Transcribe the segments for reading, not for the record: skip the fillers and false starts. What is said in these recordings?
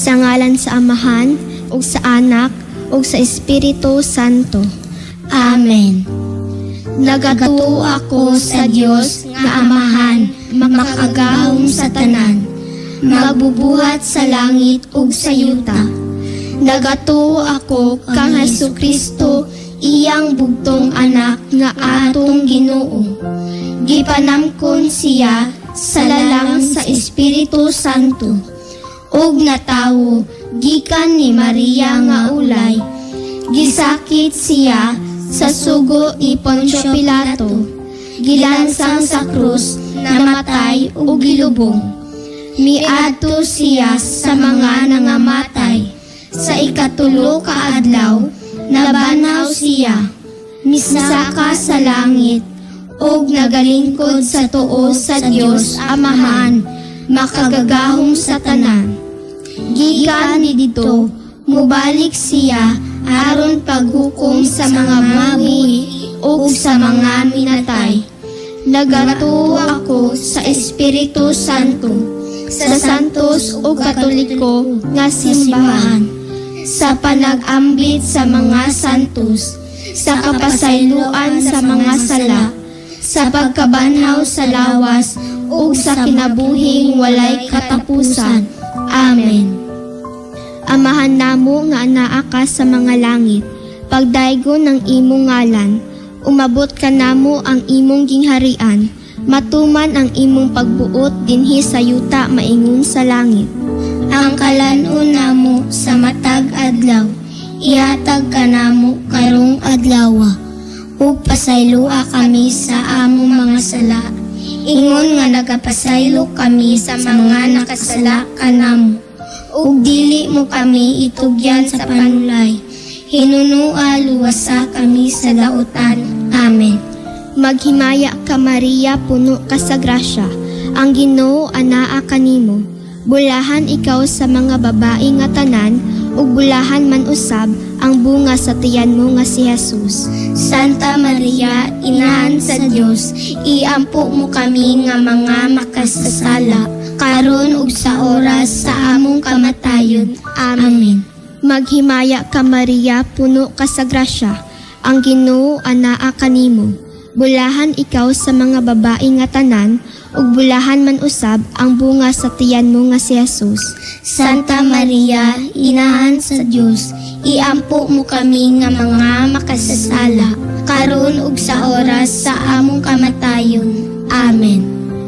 Sa ngalan sa Amahan, ug sa Anak, ug sa Espiritu Santo. Amen. Nagatuo ako sa Dios nga Amahan, makagahom sa tanan, magbubuhat sa langit ug sa yuta. Nagatuo ako kang Jesucristo, iyang bugtong anak nga atong Ginoo. Gipanamkon siya sa lalang sa Espiritu Santo, ug natawo gikan ni Maria nga ulay. Gisakit siya sa sugo ni Poncio Pilato, gilansang sa krus, namatay ug gilubong. Miadto siya sa mga nangamatay. Sa ikatulo ka adlaw, nabanaw siya, misaka sa langit, ug nagalingkod sa tuo sa Dios Amahan, makagagahom sa tanan. Gikan ni dito, mubalik siya aron paghukom sa mga mabuhi ug sa mga minatay. Nagatuo ako sa Espiritu Santo, sa santos ug katoliko nga simbahan, sa panag-ambit sa mga santos, sa kapasayloan sa mga sala, sa pagkabanhaw sa lawas ug sa kinabuhing walay katapusan. Amen. Amahan namo nga anaa ka sa mga langit, pagdaygon ng imong ngalan, umabot ka namo ang imong gingharian, matuman ang imong pagbuot dinhi sa yuta maingon sa langit. Ang kalanon namo sa matag adlaw, ihatag ka namo karong adlawa, ug pasaylua kami sa among mga sala, ingon nga nagapasaylo kami sa mga nakasala kanamo. Ug dili mo kami itugyan sa panulay, hinunua luwasa kami sa lautan. Amen. Maghimaya ka Maria, puno ka sa grasya, ang Ginoo anaa kanimo. Bulahan ikaw sa mga babae nga tanan, ug bulahan man usab ang bunga sa tiyan mo nga si Jesus. Santa Maria, Inahan sa Dios, iampo mo kami nga mga makasasala, karon ug sa oras sa among kamatayon. Amen. Maghimaya ka Maria, puno ka sa grasya, ang Ginoo anaa kanimo. Bulahan ikaw sa mga babae nga tanan, ug bulahan man usab ang bunga sa tiyan mo nga si Jesus. Santa Maria, Inahan sa Dios, iampo mo kami nga mga makasasala, karon ug sa oras sa among kamatayon. Amen.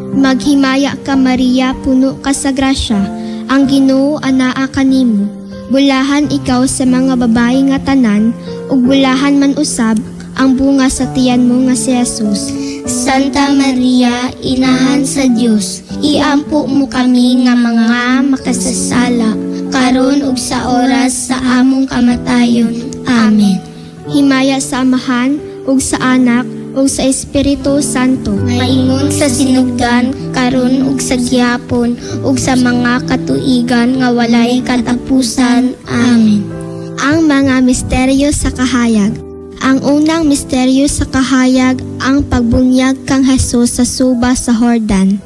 Maghimaya ka Maria, puno ka sa grasya, ang Ginoo anaa kanimo. Bulahan ikaw sa mga babae nga tanan, ug bulahan man usab ang bunga sa tiyan mo nga si Jesus. Santa Maria, Inahan sa Dios, iampo mo kami nga mga makasasala, karon ug sa oras sa among kamatayon. Amen. Himaya sa Amahan, ug sa Anak, ug sa Espiritu Santo, maingon sa sinugdan, karon ug sa gihapon, ug sa mga katuigan nga walay katapusan. Amen. Ang mga misteryo sa kahayag. Ang unang misteryo sa kahayag, ang pagbunyag kang Jesus sa suba sa Jordan.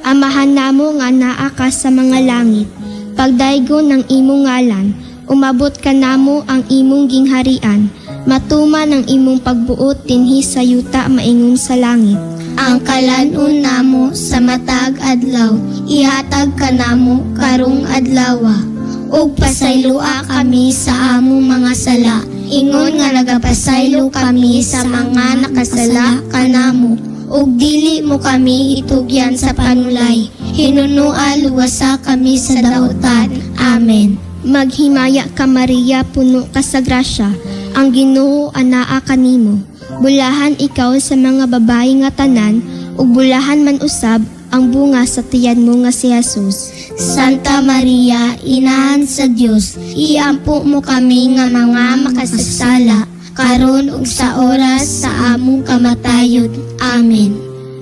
Amahan namo nga naa ka sa mga langit, pagdaygon ng imong ngalan, umabot ka namo ang imong gingharian, matuman ang imong pagbuot dinhi sa yuta maingon sa langit. Ang kalanon namo sa matag adlaw, ihatag ka namo karong adlawa, ug pasaylua kami sa among mga sala, ingon nga nagapasaylo kami sa mga nakasala kanamo, ug dili mo kami itugyan sa panulay, hinunua luwasa kami sa dautan. Amen. Maghimaya ka Maria, puno ka sa grasya, ang Ginoo anaa kanimo. Bulahan ikaw sa mga babae nga tanan, ug bulahan man usab ang bunga sa tiyan mo nga si Jesus. Santa Maria, Inahan sa Dios, iampo mo kami nga mga makasasala, karon ug sa oras sa among kamatayon. Amen.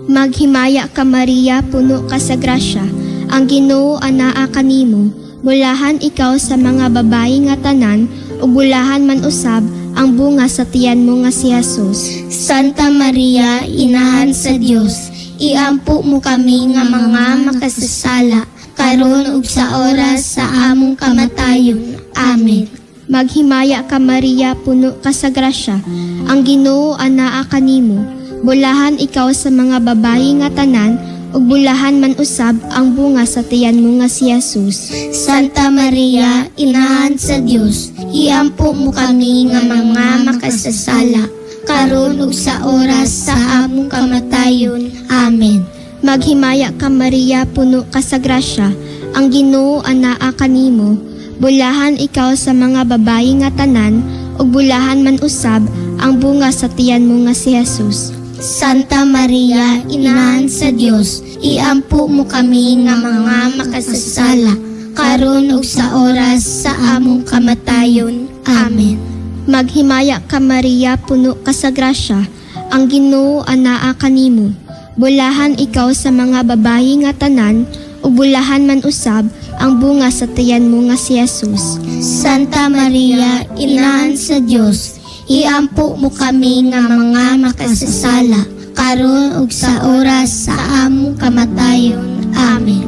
Maghimaya ka Maria, puno ka sa grasya, ang Ginoo anaa kanimo. Bulahan ikaw sa mga babae nga tanan, ug bulahan man usab ang bunga sa tiyan mo nga si Jesus. Santa Maria, Inahan sa Dios, iampo mo kami nga mga makasasala, karon ug sa oras sa among kamatayon. Amen. Maghimaya ka Maria, puno ka sa grasya, ang Ginoo anaa kanimo. Bulahan ikaw sa mga babayi nga tanan, ug bulahan man usab ang bunga sa tiyan mo nga si Jesus. Santa Maria, Inahan sa Dios, iampo mo kami nga mga makasasala, karon ug sa oras sa among kamatayon. Amen. Maghimaya ka Maria, puno ka sa grasya, ang Ginoo anaa kanimo. Bulahan ikaw sa mga babayi nga tanan, ug bulahan man usab ang bunga sa tiyan mo nga si Jesus. Santa Maria, Inahan sa Dios, iampo mo kami nga mga makasasala, karon ug sa oras sa among kamatayon. Amen. Maghimaya ka Maria, puno ka sa grasya, ang Ginoo anaa kanimo. Bulahan ikaw sa mga babayi nga tanan, ug bulahan man usab ang bunga sa tiyan mo nga si Jesus. Santa Maria, Inahan sa Dios, iampo mo kami nga mga makasasala, karon ug sa oras sa among kamatayon. Amen.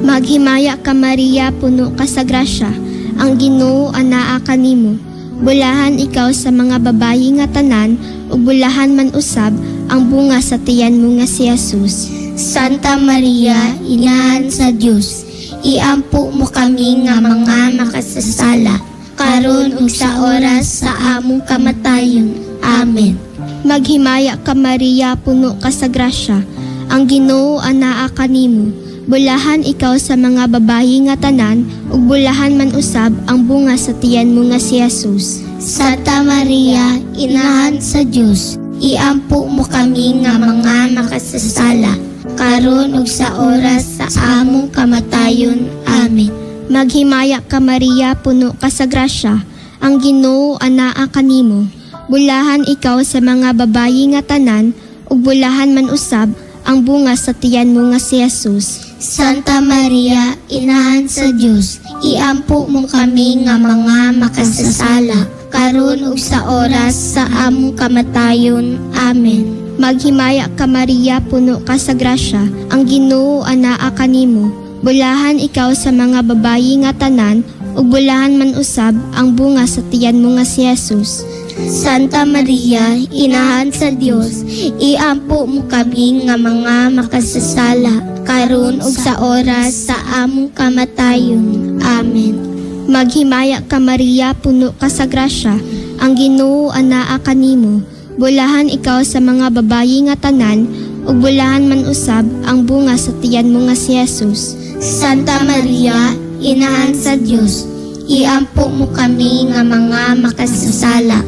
Maghimaya ka Maria, puno ka sa grasya, ang Ginoo anaa kanimo. Bulahan ikaw sa mga babayi nga tanan, ug bulahan man usab ang bunga sa tiyan mo nga si Jesus. Santa Maria, Inahan sa Dios, iampo mo kami nga mga makasasala, karon ug sa oras sa among kamatayon. Amen. Maghimaya ka Maria, puno ka sa grasya, ang Ginoo anaa kanimo. Bulahan ikaw sa mga babayi nga tanan, ug bulahan man usab ang bunga sa tiyan mo nga si Jesus. Santa Maria, Inahan sa Dios, iampo mo kami nga mga makasasala, karon ug sa oras sa among kamatayon. Amen. Maghimaya ka Maria, puno ka sa grasya, ang Ginoo anaa kanimo. Bulahan ikaw sa mga babayi nga tanan, ug bulahan man usab ang bunga sa tiyan mo nga si Jesus. Santa Maria, Inahan sa Dios, iampo mo kami nga mga makasasala, karon ug sa oras sa among kamatayon. Amen. Maghimaya ka Maria, puno ka sa grasya, ang Ginoo anaa kanimo. Bulahan ikaw sa mga babayi nga tanan, ug bulahan man usab ang bunga sa tiyan mo nga si Jesus. Santa Maria, Inahan sa Dios, iampo mo kami nga mga makasasala, karon ug sa oras sa among kamatayon. Amen. Maghimaya ka Maria, puno ka sa grasya, ang Ginoo anaa kanimo. Bulahan ikaw sa mga babayi nga tanan, ug bulahan man usab ang bunga sa tiyan mo nga si Jesus. Santa Maria, Inahan sa Dios, iampo mo kami nga mga makasasala,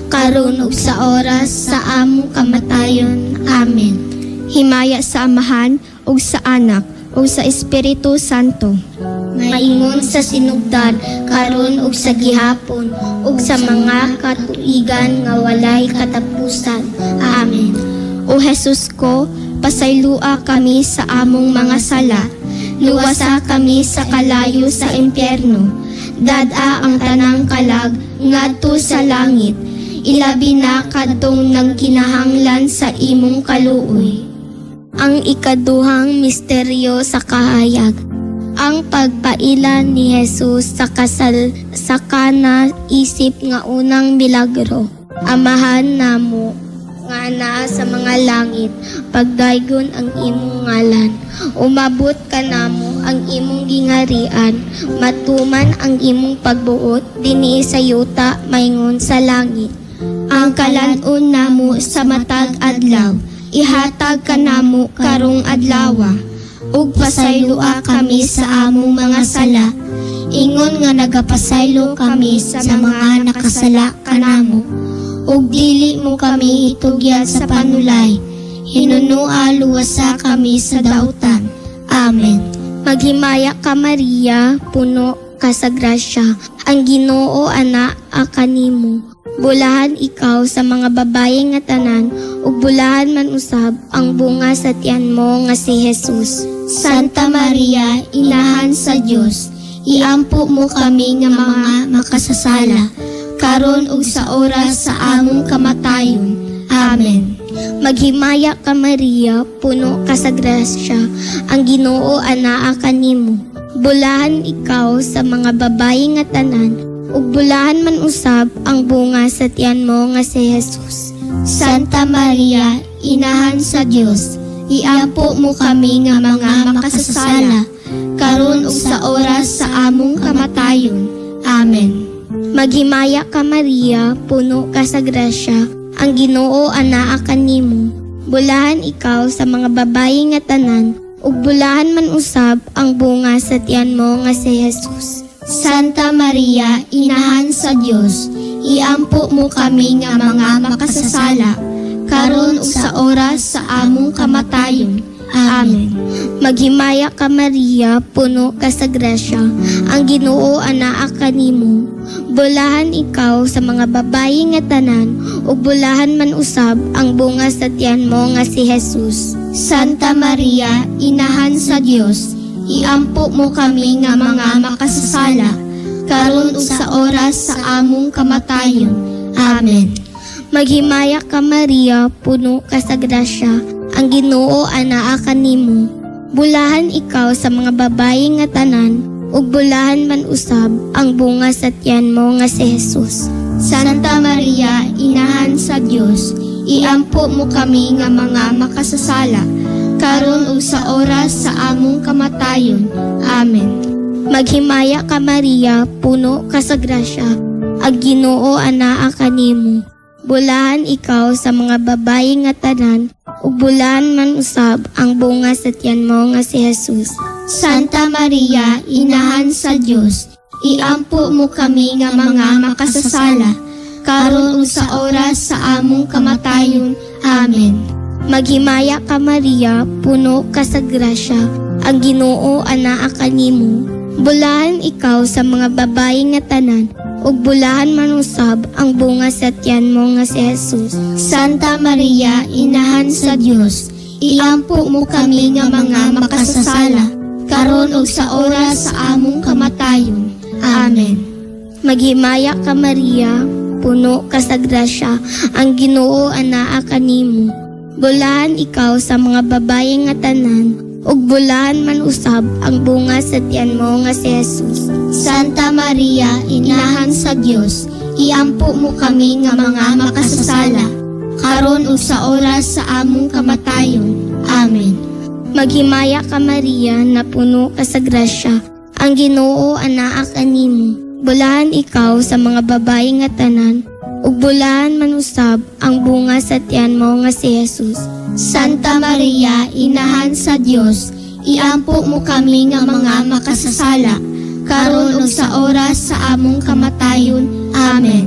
karon ug sa oras sa among kamatayon. Amen. Himaya sa Amahan, ug sa Anak, ug sa Espiritu Santo. Maingon sa sinugdan, karon ug sa gihapon, ug sa mga katuigan nga walay katapusan. Amen. O Jesus ko, pasaylua kami sa among mga sala, luwasa kami sa kalayo sa impyerno, dad-a ang tanang kalag ngadto sa langit, ilabi na kadtong nagkinahanglan sa imong kaluoy. Ang ikaduhang misteryo sa kahayag, ang pagpailan ni Jesus sa kasal sa Kana, isip nga unang milagro. Amahan namo nga naa sa mga langit, pagdaygon ang imong ngalan. Umabot ka namo ang imong gingarian, matuman ang imong pagbuot dinhi sa yuta maingon sa langit. Ang kalan-on namo sa matag adlaw, ihatag ka namo karong adlawa. Ug pasaylua kami sa among mga sala, ingon nga nagapasaylo kami sa mga nakasala kanamo. Ug dili mo kami itugyan sa panulay, hinunua luwasa kami sa dautan. Amen. Maghimaya ka Maria, puno ka sa grasya, ang Ginoo anaa kanimo. Bulahan ikaw sa mga babaye nga tanan, ug bulahan man usab ang bunga sa tiyan mo nga si Jesus. Santa Maria, Inahan sa Dios, iampo mo kami nga mga makasasala, karon ug sa oras sa among kamatayon. Amen. Maghimaya ka Maria, puno ka sa grasya, ang Ginoo anaa kanimo. Bulahan ikaw sa mga babayi nga tanan, ug bulahan man usab ang bunga sa tiyan mo nga si Jesus. Santa Maria, Inahan sa Dios, iampo mo kami nga mga makasasala, karon ug sa oras sa among kamatayon. Amen. Maghimaya ka Maria, puno ka sa grasya, ang Ginoo anaa kanimo. Bulahan ikaw sa mga babayi nga tanan, ug bulahan man usab ang bunga sa tiyan mo nga si Jesus. Santa Maria, Inahan sa Dios, iampo mo kami nga mga makasasala, karon ug sa oras sa among kamatayon. Amen. Maghimaya ka Maria, puno ka sa grasya, ang Ginoo anaa kanimo. Bulahan ikaw sa mga babayi nga tanan, ug bulahan man usab ang bunga sa tiyan mo nga si Jesus. Santa Maria, Inahan sa Dios, iampo mo kami nga mga makasasala, karon ug sa oras sa among kamatayon. Amen. Maghimaya ka Maria, puno ka sa grasya, ang Ginoo anaa kanimo. Bulahan ikaw sa mga babayi nga tanan, ug bulahan man usab ang bunga sa tiyan mo nga si Jesus. Santa Maria, Inahan sa Dios, iampo mo kami nga mga makasasala, karon ug sa oras sa among kamatayon. Amen. Maghimaya ka Maria, puno ka sa grasya, ang Ginoo anaa kanimo. Bulahan ikaw sa mga babayi nga tanan, ug bulahan man usab ang bunga sa tiyan mo nga si Jesus. Santa Maria, Inahan sa Dios, iampo mo kami nga mga makasasala, karon ug sa oras sa among kamatayon. Amen. Maghimaya ka Maria, puno ka sa grasya, ang Ginoo anaa kanimo. Bulahan ikaw sa mga babayi nga tanan, ug bulahan man usab ang bunga sa tiyan mo nga si Jesus. Santa Maria, Inahan sa Dios, iampo mo kami nga mga makasasala, karon ug sa oras sa among kamatayon. Amen. Maghimaya ka Maria, puno ka sa grasya, ang Ginoo anaa kanimo. Bulahan ikaw sa mga babayi nga tanan, ug bulahan man usab ang bunga sa tiyan mo nga si Jesus. Santa Maria, Inahan sa Dios, iampo mo kami nga mga makasasala, karon ug sa oras sa among kamatayon. Amen. Maghimaya ka Maria, na puno ka sa grasya, ang Ginoo anaa kanimo. Bulahan ikaw sa mga babayi nga tanan, ug bulahan man usab ang bunga sa tiyan mo nga si Jesus. Santa Maria, Inahan sa Dios, iampo mo kami nga mga makasasala, karon ug sa oras sa among kamatayon. Amen.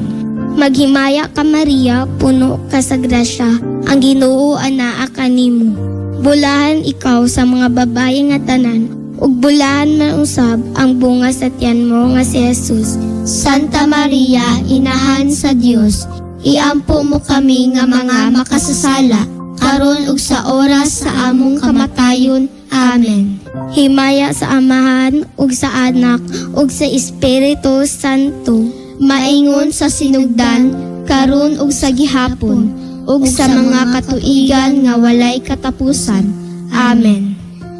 Maghimaya ka Maria, puno ka sa grasya, ang Ginoo anaa kanimo. Bulahan ikaw sa mga babayi nga tanan, ug bulahan man usab ang bunga sa tiyan mo nga si Jesus. Santa Maria, Inahan sa Dios, iampo mo kami nga mga makasasala, karon ug sa oras sa among kamatayon. Amen. Himaya sa Amahan, ug sa Anak, ug sa Espiritu Santo, maingon sa sinugdan, karon ug sa gihapon, ug sa mga katuigan nga walay katapusan. Amen.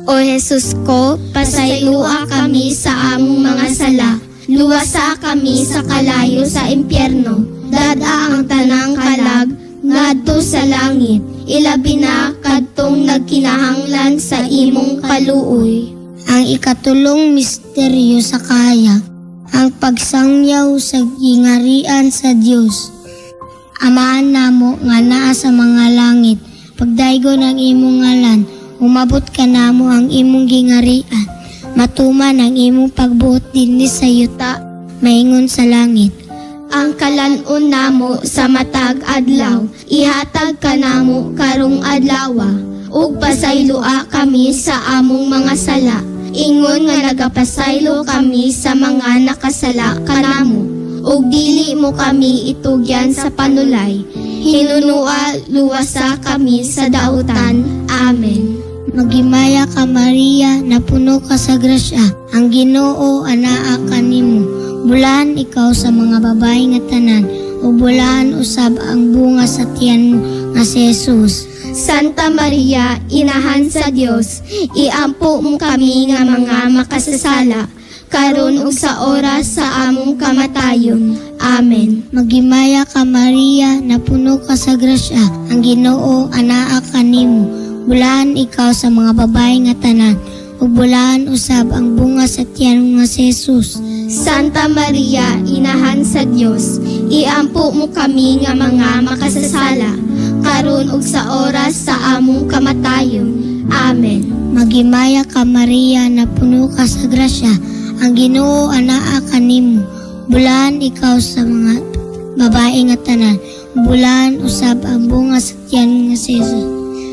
O Jesus ko, Pasaylua kami sa among mga sala, luwasa kami sa kalayo sa impyerno, dada ang tanang kalag, ngadto sa langit, ilabi na kadtong nagkinahanglan sa imong kaluoy. Ang ikatulong misteryo sa kahayag, ang pagsangyaw sa gingarian sa Dios. Amahan namo nga naa sa mga langit, pagdaygon ang imong ngalan, umabot ka namo ang imong gingarian, matuman ang imong pagbuot dinhi sa yuta, maingon sa langit. Ang kalanon namo sa matag adlaw, ihatag ka namo karong adlawa, ug pasaylua kami sa among mga sala, ingon nga nagapasaylo kami sa mga nakasala kanamo, ug dili mo kami itugyan sa panulay, hinunua luwasa kami sa dautan. Amen. Maghimaya ka Maria, na puno ka sa grasya, ang Ginoo anaa kanimo. Bulahan ikaw sa mga babayi nga tanan, ug bulahan usab ang bunga sa tiyan mo nga si Jesus. Santa Maria, Inahan sa Dios, iampo mo kami nga mga makasasala, karon ug sa oras sa among kamatayon. Amen. Maghimaya ka Maria, napuno ka sa grasya, ang Ginoo anaa kanimo. Bulahan ikaw sa mga babae nga tanan, ug bulahan usab ang bunga sa tiyan mo nga si Jesus. Santa Maria, Inahan sa Dios, iampo mo kami nga mga makasasala, karon ug sa oras sa among kamatayon. Amen. Maghimaya ka Maria, napuno ka sa grasya, ang Ginoo anaa kanimo. Bulahan ikaw sa mga babae nga tanan, bulahan usab ang bunga sa tiyan mo nga si Jesus.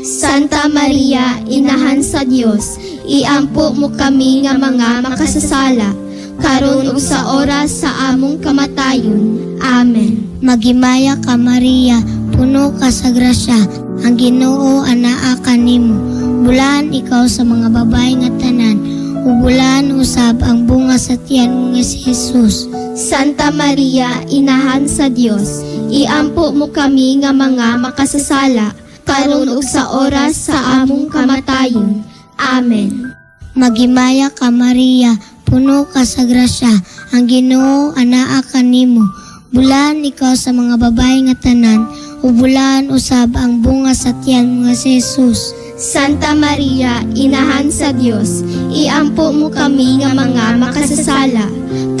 Santa Maria, Inahan sa Dios, iampo mo kami nga mga makasasala, karon ug sa oras sa among kamatayon. Amen. Maghimaya ka Maria, puno ka sa grasya, ang Ginoo anaa kanimo. Bulahan ikaw sa mga babae nga tanan, ug bulahan usab ang bunga sa tiyan mo nga si Jesus. Santa Maria, Inahan sa Dios, iampo mo kami nga mga makasasala, karon ug sa oras sa among kamatayon. Amen. Maghimaya ka Maria, puno ka sa grasya, ang Ginoo anaa kanimo. Bulahan ikaw sa mga babae nga tanan, ug bulahan usab ang bunga sa tiyan mo nga si Jesus. Santa Maria, Inahan sa Dios, iampo mo kami nga mga makasasala,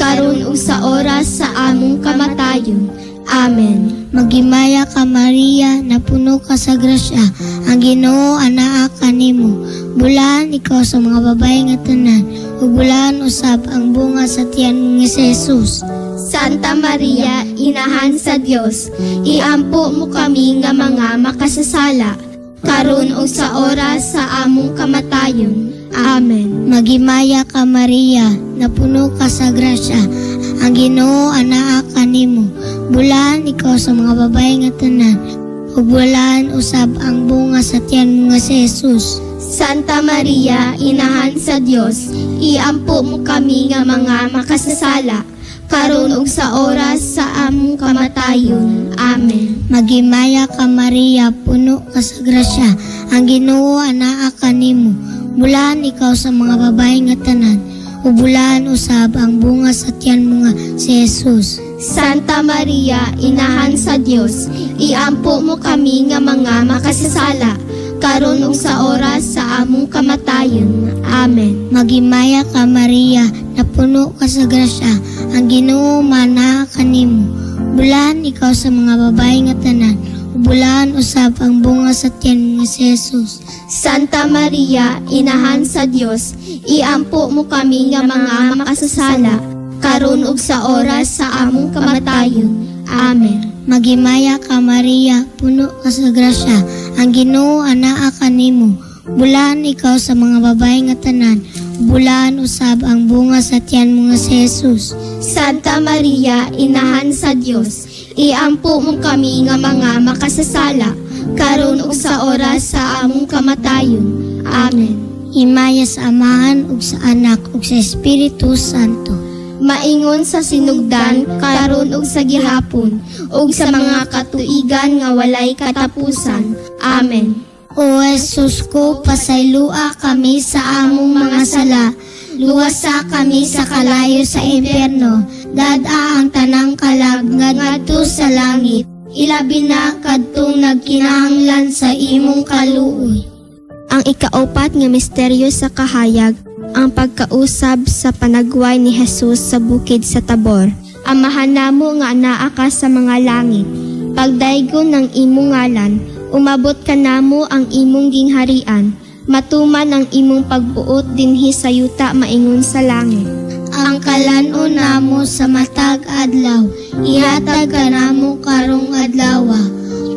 karon ug sa oras sa among kamatayon. Amen. Maghimaya ka Maria, napuno ka sa grasya, ang Ginoo anaa kanimo. Bulahan ikaw sa mga babae nga tanan, ug bulahan usab ang bunga sa tiyan mo nga si Jesus. Santa Maria, Inahan sa Dios, iampo mo kami nga mga makasasala, karon ug sa oras sa among kamatayon. Amen. Maghimaya ka Maria, napuno ka sa grasya, ang Ginoo anaa kanimo. Bulahan ikaw sa mga babae nga tanan, ug bulahan usab ang bunga sa tiyan mo nga si Jesus. Santa Maria, Inahan sa Dios, iampo mo kami nga mga makasasala, karon ug sa oras sa among kamatayon. Amen. Maghimaya ka Maria, puno ka sa grasya, ang Ginoo anaa kanimo. Bulahan ikaw sa mga babae nga tanan, ug bulahan usab ang bunga sa tiyan mo nga si Jesus. Santa Maria, Inahan sa Dios, iampo mo kami nga mga makasasala, karon ug sa oras sa among kamatayon. Amen. Maghimaya ka Maria, napuno ka sa grasya, ang Ginoo manaa kanimo. Bulahan ikaw sa mga babae nga tanan, ug bulahan usab ang bunga sa tiyan mo nga si Jesus. Santa Maria, Inahan sa Dios, iampo mo kami nga mga makasasala, karon ug sa oras sa among kamatayon. Amen. Maghimaya ka Maria, puno ka sa grasya, ang Ginoo anaa kanimo. Bulahan ikaw sa mga babae nga tanan, bulahan usab ang bunga sa tiyan mo nga si Jesus. Santa Maria, Inahan sa Dios, iampo mo kami nga mga makasasala, karon ug sa oras sa among kamatayon. Amen. Himaya sa Amahan ug sa Anak ug sa Espiritu Santo. Maingon sa sinugdan, karon ug sa gihapon, ug sa mga katuigan nga walay katapusan. Amen. O Jesus ko, pasaylua kami sa among mga sala, luwasa kami sa kalayo sa impyerno, dad-a ang tanang kalag ngadto sa langit, ilabi na kadtong nagkinahanglan sa imong kaluoy. Ang ikaapat nga misteryo sa kahayag, ang pagkausab sa panagway ni Jesus sa bukid sa Tabor. Amahan namo nga anaa ka sa mga langit, pagdaygon ng imong ngalan, umabot ka namo ang imong gingharian, matuman ang imong pagbuot dinhi sa yuta maingon sa langit. Ang kalan-on namo sa matag adlaw, ihatag ka namo karong adlawa,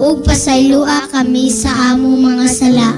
ug pasaylua kami sa among mga sala.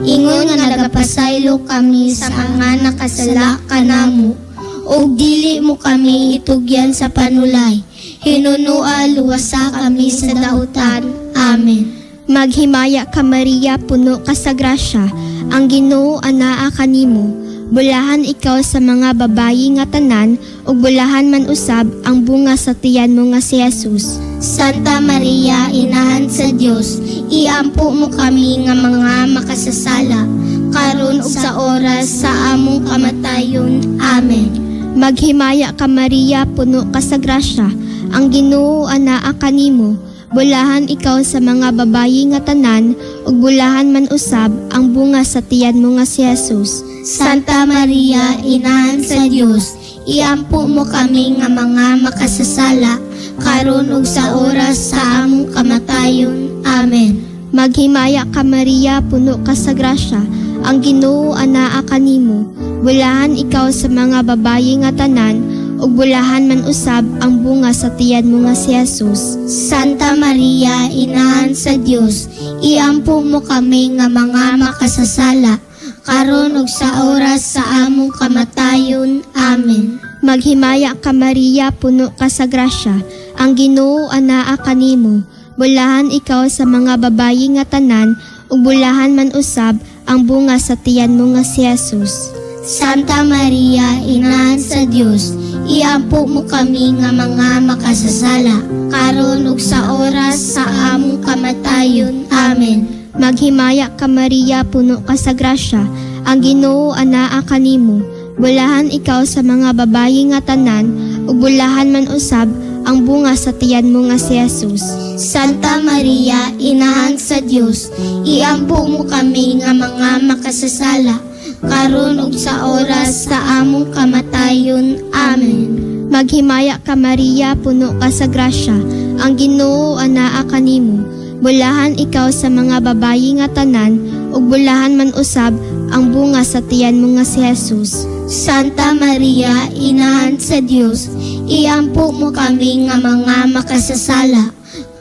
Ingon nga nagapasaylo kami sa mga nakasala kanamo, ug dili mo kami itugyan sa panulay. Hinunua luwasa kami sa dautan. Amen. Maghimaya ka Maria, puno ka sa grasya, ang Ginoo anaa kanimo. Bulahan ikaw sa mga babayi nga tanan, ug bulahan man usab ang bunga sa tiyan mo nga si Jesus. Santa Maria, Inahan sa Dios, iampo mo kami nga mga makasasala, karon ug sa oras sa among kamatayon. Amen. Maghimaya ka Maria, puno ka sa grasya, ang Ginoo anaa kanimo. Bulahan ikaw sa mga babayi nga tanan, ug bulahan man usab ang bunga sa tiyan mo nga si Jesus. Santa Maria, Inahan sa Dios, iampo mo kami nga mga makasasala, karon ug sa oras sa among kamatayon. Amen. Maghimaya ka Maria, puno ka sa grasya, ang Ginoo anaa kanimo. Bulahan ikaw sa mga babayi nga tanan, ug bulahan man usab ang bunga sa tiyan mo nga si Jesus. Santa Maria, Inahan sa Dios, iampo mo kami nga mga makasasala, karon ug sa oras sa among kamatayon. Amen. Maghimaya ka Maria, puno ka sa grasya, ang Ginoo anaa kanimo. Bulahan ikaw sa mga babayi nga tanan, ug bulahan man usab ang bunga sa tiyan mo nga si Jesus. Santa Maria, Inahan sa Dios, iampo mo kami nga mga makasasala, karon ug sa oras sa among kamatayon. Amen. Maghimaya ka Maria, puno ka sa grasya, ang Ginoo anaa kanimo. Bulahan ikaw sa mga babayi nga tanan, ug bulahan man usab ang bunga sa tiyan mo nga si Jesus. Santa Maria, Inahan sa Dios, iampo mo kami nga mga makasasala, karon ug sa oras sa among kamatayon. Amen. Maghimaya ka Maria, puno ka sa grasya, ang Ginoo anaa kanimo. Bulahan ikaw sa mga babayi nga tanan, ug bulahan man usab ang bunga sa tiyan mo nga si Jesus. Santa Maria, Inahan sa Dios, iampo mo kami nga mga makasasala,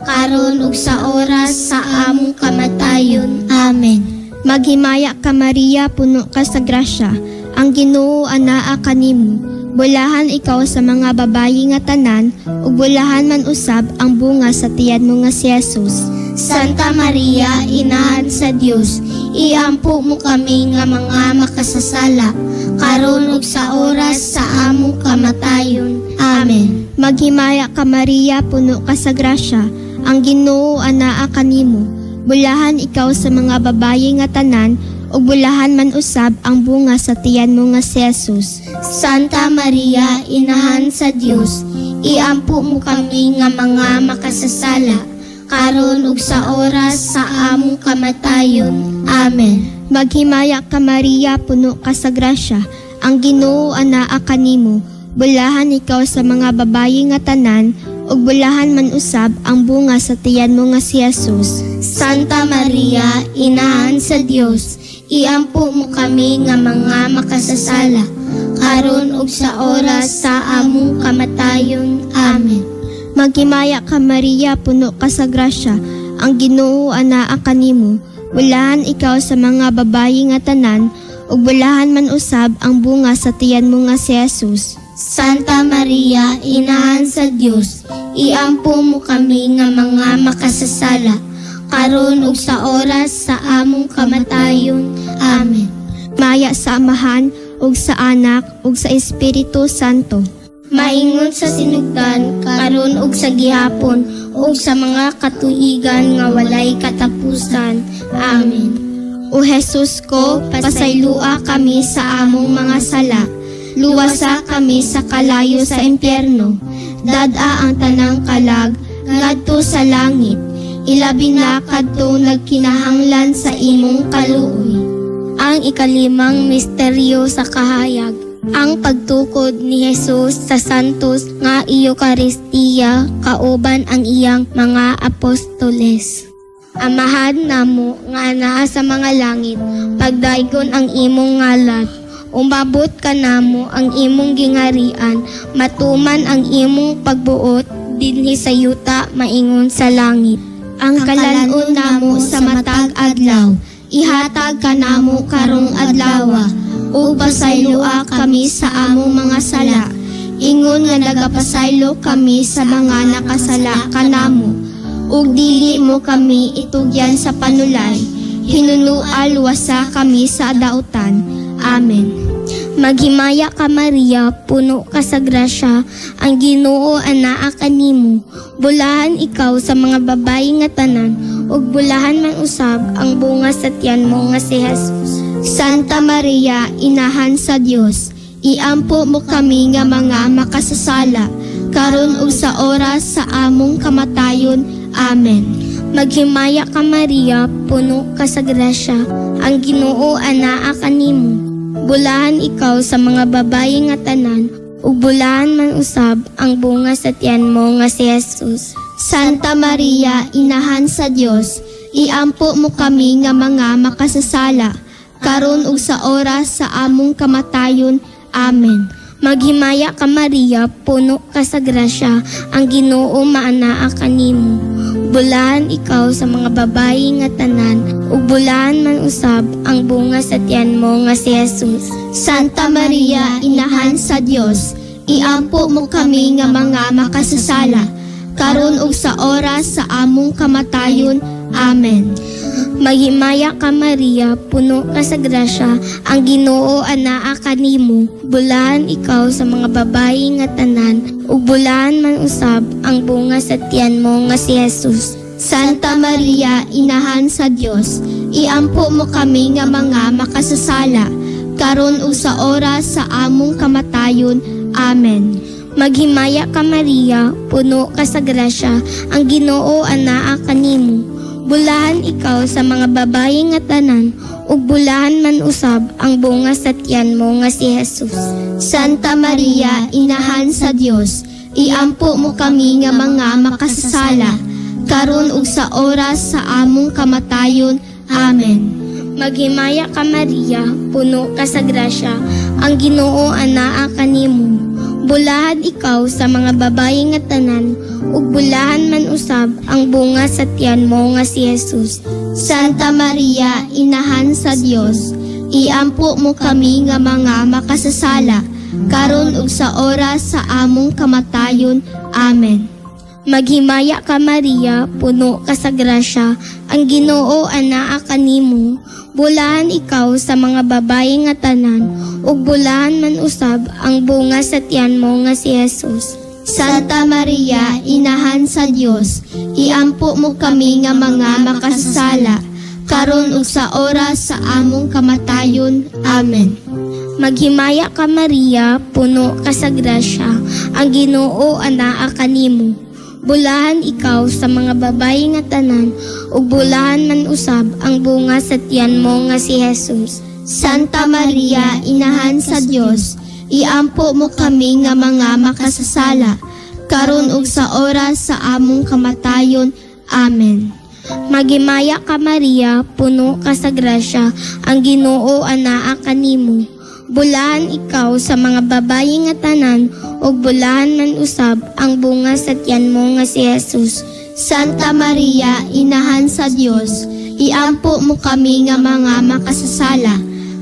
karon ug sa oras sa among kamatayon. Amen. Maghimaya ka Maria, puno ka sa grasya, ang Ginoo anaa kanimo. Bulahan ikaw sa mga babayi nga tanan, ug bulahan man usab ang bunga sa tiyan mo nga si Jesus. Santa Maria, Inahan sa Dios, iampo mo kami nga mga makasasala, karon ug sa oras sa among kamatayon. Amen. Maghimaya ka Maria, puno ka sa grasya, ang Ginoo anaa kanimo. Bulahan ikaw sa mga babayi nga tanan, ug bulahan man usab ang bunga sa tiyan mo nga si Jesus. Santa Maria, Inahan sa Dios, iampo mo kami nga mga makasasala, karon ug sa oras sa among kamatayon. Amen. Maghimaya ka Maria, puno ka sa grasya, ang Ginoo anaa kanimo. Bulahan ikaw sa mga babayi nga tanan, ug bulahan man usab ang bunga sa tiyan mo nga si Jesus. Santa Maria, Inahan sa Dios, iampo mo kami nga mga makasasala, karon ug sa oras sa among kamatayon. Amen. Maghimaya ka Maria, puno ka sa grasya, ang Ginoo anaa kanimo. Bulahan ikaw sa mga babayi nga tanan, ug bulahan man usab ang bunga sa tiyan mo nga si Jesus. Santa Maria, Inahan sa Dios, iampo mo kami nga mga makasasala, karon ug sa oras sa among kamatayon. Amen. Maya sa Amahan, ug sa Anak, ug sa Espiritu Santo. Maingon sa sinugdan, karon ug sa gihapon, ug sa mga katuigan nga walay katapusan. Amen. O Jesus ko, pasaylua kami sa among mga sala. Luwasa kami sa kalayo sa impyerno. Dad-a ang tanang kalag, ngadto sa langit. Ilabi na kadto nagkinahanglan sa imong kaluoy. Ang ikalimang misteryo sa kahayag, ang pagtukod ni Jesus sa santos nga Eucharistia kauban ang iyang mga apostoles. Amahan namo nga naa sa mga langit, pagdaygon ang imong ngalan. Umabot ka namo ang imong gingarian, matuman ang imong pagbuot dinhi sa yuta maingon sa langit. Ang kalanon namo sa matag adlaw, ihatag ka namo karong adlawa, ug pasaylua kami sa among mga sala. Ingon nga nagapasaylo kami sa mga nakasala kanamo, ug dili mo kami itugyan sa panulay. Hinunual wasa kami sa dautan. Amen. Maghimaya ka Maria, puno ka sa grasya, ang Ginoo anaa kanimo. Bulahan ikaw sa mga babayi nga tanan, ug bulahan man usab ang bunga sa tiyan mo nga si Jesus. Santa Maria, Inahan sa Dios, iampo mo kami nga mga makasasala, karon ug sa oras sa among kamatayon. Amen. Maghimaya ka Maria, puno ka sa grasya, ang Ginoo anaa kanimo. Bulahan ikaw sa mga babayi nga tanan, ug bulahan man usab ang bunga sa tiyan mo nga si Jesus. Santa Maria, Inahan sa Dios, iampo mo kami nga mga makasasala, karon ug sa oras sa among kamatayon. Amen. Maghimaya ka Maria, puno ka sa grasya, ang Ginoo maanaa kanimo. Bulahan ikaw sa mga babayi nga tanan, ug bulahan man usab ang bunga sa tiyan mo nga si Jesus. Santa Maria, Inahan sa Dios, iampo mo kami nga mga makasasala, karon ug sa oras sa among kamatayon. Amen. Maghimaya ka Maria, puno ka sa grasya, ang Ginoo anaa kanimo. Bulahan ikaw sa mga babayi nga tanan, ug bulahan man usab ang bunga sa tiyan mo nga si Jesus. Santa Maria, Inahan sa Dios, iampo mo kami nga mga makasasala, karon ug sa oras sa among kamatayon. Amen. Maghimaya ka Maria, puno ka sa grasya, ang Ginoo anaa kanimo. Bulahan ikaw sa mga babayi nga tanan, ug bulahan man usab ang bunga sa tiyan mo nga si Jesus. Santa Maria, Inahan sa Dios, iampo mo kami nga mga makasasala, karon ug sa oras sa among kamatayon. Amen. Maghimaya ka Maria, puno ka sa grasya, ang Ginoo anaa kanimo. Bulahan ikaw sa mga babayi nga tanan, ug bulahan man usab ang bunga sa tiyan mo nga si Jesus. Santa Maria, Inahan sa Dios, iampo mo kami nga mga makasasala, karon ug sa oras sa among kamatayon. Amen. Maghimaya ka Maria, puno ka sa grasya, ang Ginoo anaa kanimo. Bulahan ikaw sa mga babayi nga tanan, ug bulahan man usab ang bunga sa tiyan mo nga si Jesus. Santa Maria, Inahan sa Dios, iampo mo kami nga mga makasasala, karon ug sa oras sa among kamatayon. Amen. Maghimaya ka Maria, puno ka sa grasya, ang Ginoo anaa kanimo. Bulahan ikaw sa mga babayi nga tanan, ug bulahan man usab ang bunga sa tiyan mo nga si Jesus. Santa Maria, Inahan sa Dios, iampo mo kami nga mga makasasala, karon ug sa oras sa among kamatayon. Amen. Maghimaya ka Maria, puno ka sa grasya, ang Ginoo anaa kanimo. Bulahan ikaw sa mga babayi nga tanan, ug bulahan man usab ang bunga sa tiyan mo nga si Jesus. Santa Maria, Inahan sa Dios, iampo mo kami nga mga makasasala,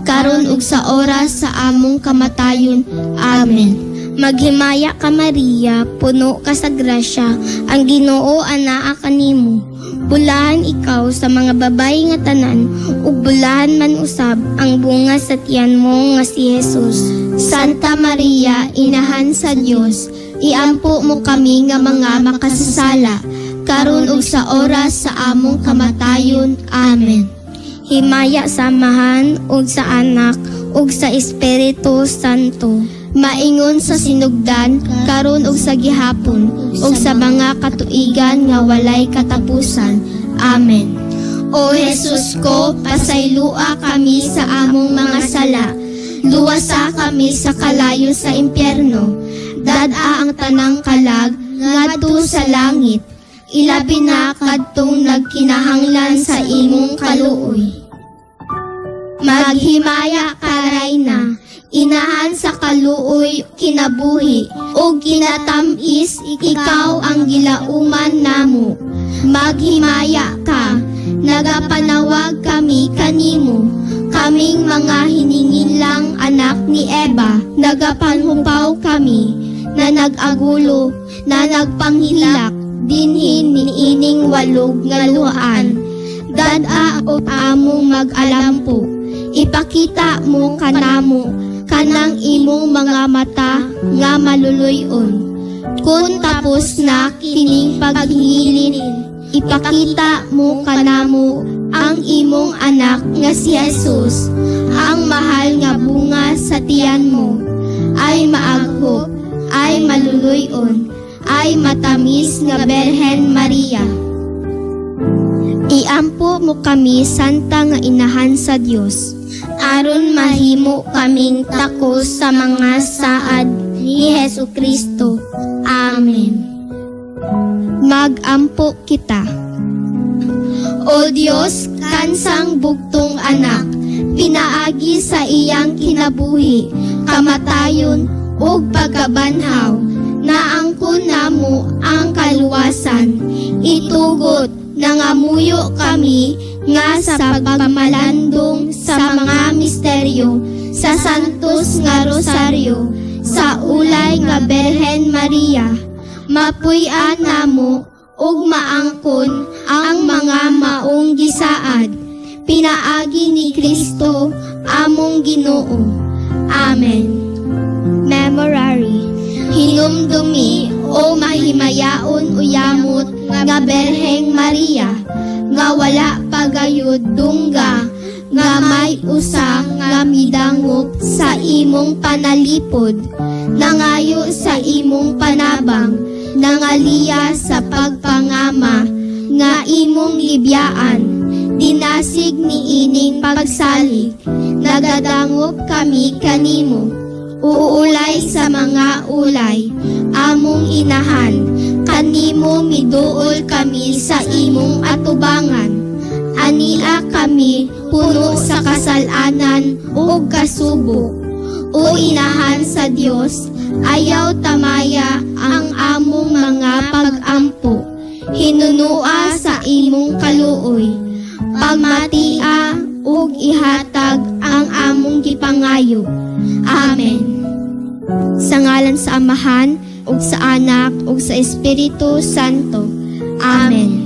karon ug sa oras sa among kamatayon. Amen. Maghimaya ka Maria, puno ka sa grasya, ang Ginoo anaa kanimo. Bulahan ikaw sa mga babayi nga tanan, ug bulahan man usab ang bunga sa tiyan mo nga si Jesus. Santa Maria, Inahan sa Dios, iampo mo kami nga mga makasasala, karon ug sa oras sa among kamatayon. Amen. Himaya sa Amahan ug sa Anak ug sa Espiritu Santo. Maingon sa sinugdan, karon ug sa gihapon, ug sa mga katuigan nga walay katapusan. Amen. O Jesus ko, pasaylua kami sa among mga sala, luwasa kami sa kalayo sa impyerno, dad-a ang tanang kalag ngadto sa langit, ilabi na kadtong nagkinahanglan sa imong kaluoy. Maghimaya ka Rayna, Inahan sa kaluoy kinabuhi, o kinatamis ikaw ang gilauman namo. Maghimaya ka, nagapanawag kami kanimo, kaming mga hiningin lang anak ni Eva, nagapanhupaw kami, na nag-agulo, na nagpanghilak, dinhin niining walog nga luhaan. Dad-a o among mag-alampo, ipakita mo kanamo, kanang imong mga mata nga maluluyon. Kung tapos na kining paghingilin, ipakita mo kanamo ang imong anak nga si Jesus, ang mahal nga bunga sa tiyan mo, ay maaghop, ay maluluyon, ay matamis nga Berhen Maria. Iampo mo kami, Santa nga Inahan sa Dios, aron mahimo kaming tako sa mga saad ni Hesukristo. Amen. Magampo kita. O Dios, kansang bugtong anak, pinaagi sa iyang kinabuhi, kamatayon ug pagkabanhaw, naangkon namo ang kaluwasan, itugot nangamuyo kami nga sa pagmalandong sa mga misteryo sa Santos nga Rosaryo, sa ulay nga Berhen Maria, mapuy-an namo ug maangkon ang mga maong gisaad, pinaagi ni Kristo among Ginoo. Amen. Memorare. Hinumdumi o mahimayaon uyamot nga Berheng Maria, nga wala pagayod dungga, nga may usa nga midangop sa imong panalipod, nangayo sa imong panabang, nangaliya sa pagpangama, nga imong libyaan, dinasig ni ining pagsalig, nagadangop kami kanimo, uulay sa mga ulay, among inahan, kanimo miduol kami sa imong atubangan, ania kami puno sa kasalanan ug kasubo, o inahan sa Dios, ayaw tamaya ang among mga pag-ampo, hinunua sa imong kaluoy, pagmatia ug ihatag ang among gipangayo. Amen. Sa ngalan sa Amahan, ug sa Anak, ug sa Espiritu Santo. Amen.